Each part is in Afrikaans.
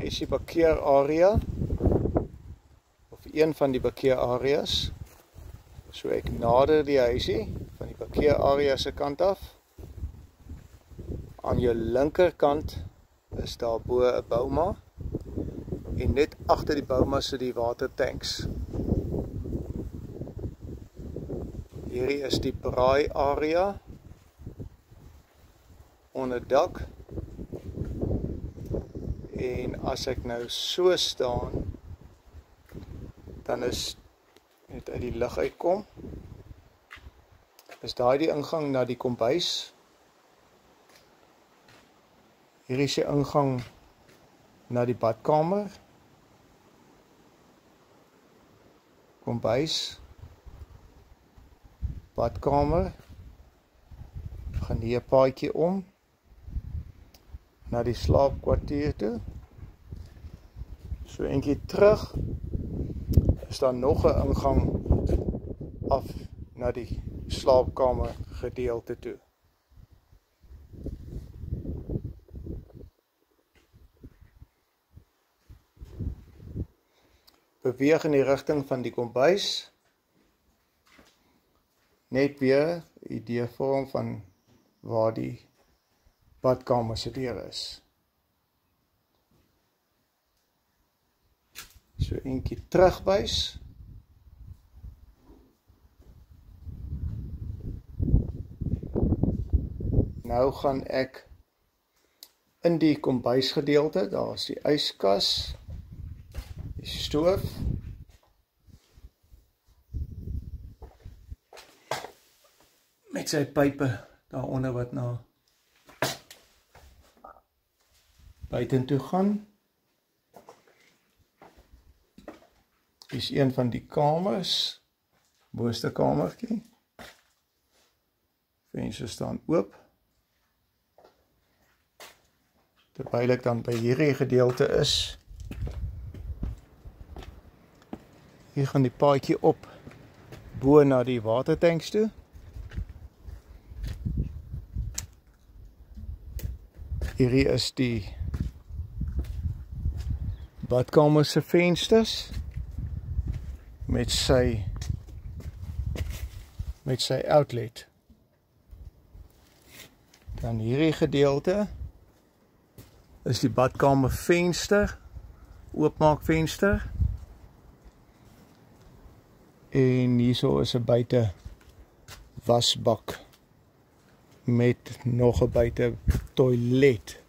is die parkeerarea, of een van die parkeerareas. So ek nader die huisie van die parkeerarea se kant af. Aan jou linkerkant is daar bo 'n bouma en net agter die bouma sit die watertanks. Hierdie is die braai area onder dak. En as ek nou so staan, dan is net uit die lug uitkom, is daai die ingang na die kombuis. Hier is die ingang na die badkamer. Kombuis. Badkamer. Gaan hier 'n paadjie om na die slaapkwartier toe. So eentjie terug is daar nog 'n ingang af na die slaapkamer gedeelte toe. Beweeg in die rigting van die kombuis. Net weer idee vorm van waar die badkamer se deur is. So eentjie terugwys. Nou gaan ek in die kombuisgedeelte, daar is die yskas, die stoof. Met sy pype daaronder wat na buitentoe gaan. Is een van die kamers, boonste kamertjie. Vensters staan oop. Terwyl ek dan by hierdie gedeelte is, hier gaan die paadjie op bo na die watertanks toe. Hierdie is die badkamer se vensters met sy outlet. Dan hierdie gedeelte is die badkamer venster, oopmaak venster. En hierso is 'n buite wasbak met nog 'n buite toilet.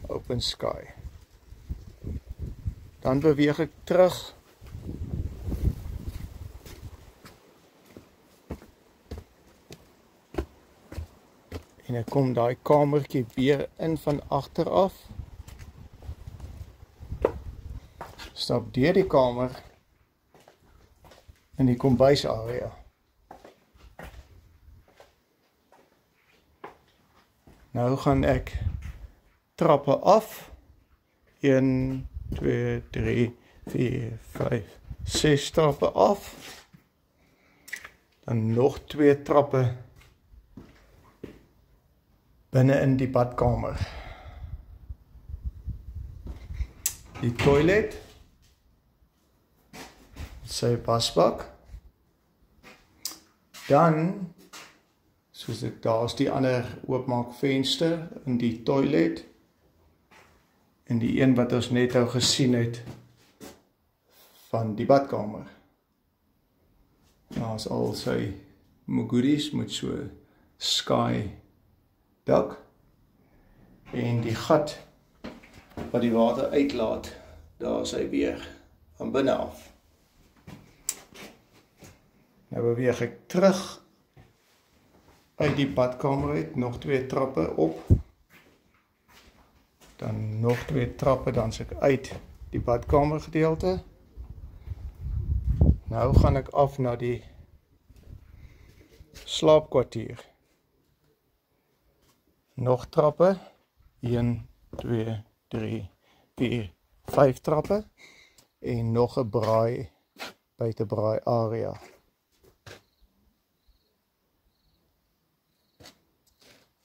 Open sky. Dan beweeg ek terug en ek kom daai kamertjie weer in van agter af. Stap deur die kamer in die kombuisarea. Nou gaan ek trappe af. 1, 2, 3, 4, 5, 6 trappe af. Dan nog 2 trappe binne in die badkamer. Die toilet. Sy wasbak. Dan, soos ek daar is die ander oopmaak venster in die toilet. En die een wat ons net nou gesien het van die badkamer. Daar is al sy goodies met so sky dak. En die gat wat die water uitlaat, daar is hy weer van binne af. Nou beweeg ek terug uit die badkamer uit, nog 2 trappe op. Dan nog 2 trappe, dan is ek uit die badkamer gedeelte. Nou gaan ek af na die slaapkwartier. Nog trappe. 1, 2, 3, 4, 5 trappe. En nog 'n braai, buitebraai area.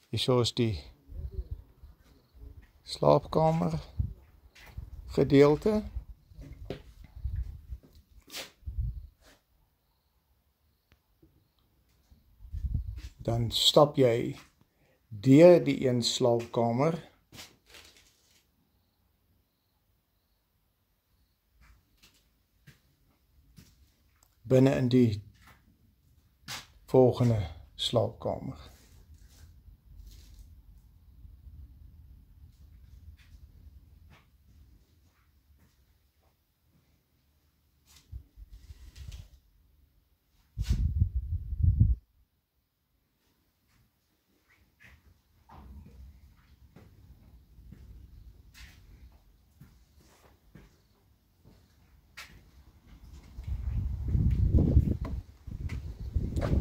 Hierso is die slaapkamer gedeelte. Dan stap jy deur die een slaapkamer binne in die volgende slaapkamer.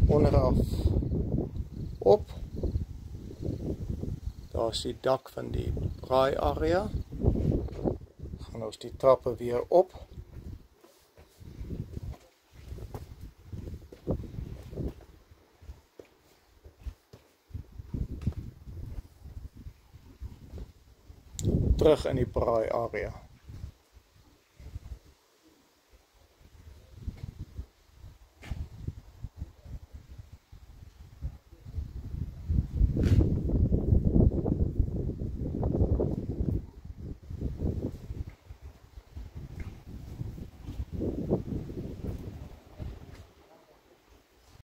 Onderaf op, daar is die dak van die braai area, gaan ons die trappe weer op, terug in die braai area.